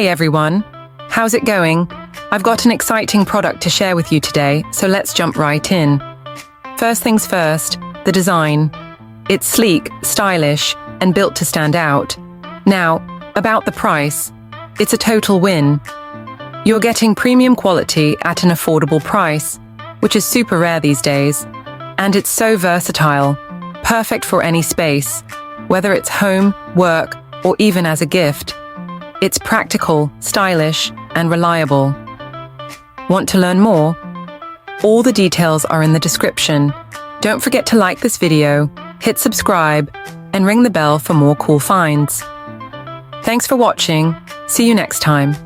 Hey everyone, how's it going? I've got an exciting product to share with you today, so let's jump right in. First things first, the design. It's sleek, stylish, and built to stand out. Now, about the price. It's a total win. You're getting premium quality at an affordable price, which is super rare these days. And it's so versatile, perfect for any space, whether it's home, work, or even as a gift. It's practical, stylish, and reliable. Want to learn more? All the details are in the description. Don't forget to like this video, hit subscribe, and ring the bell for more cool finds. Thanks for watching. See you next time.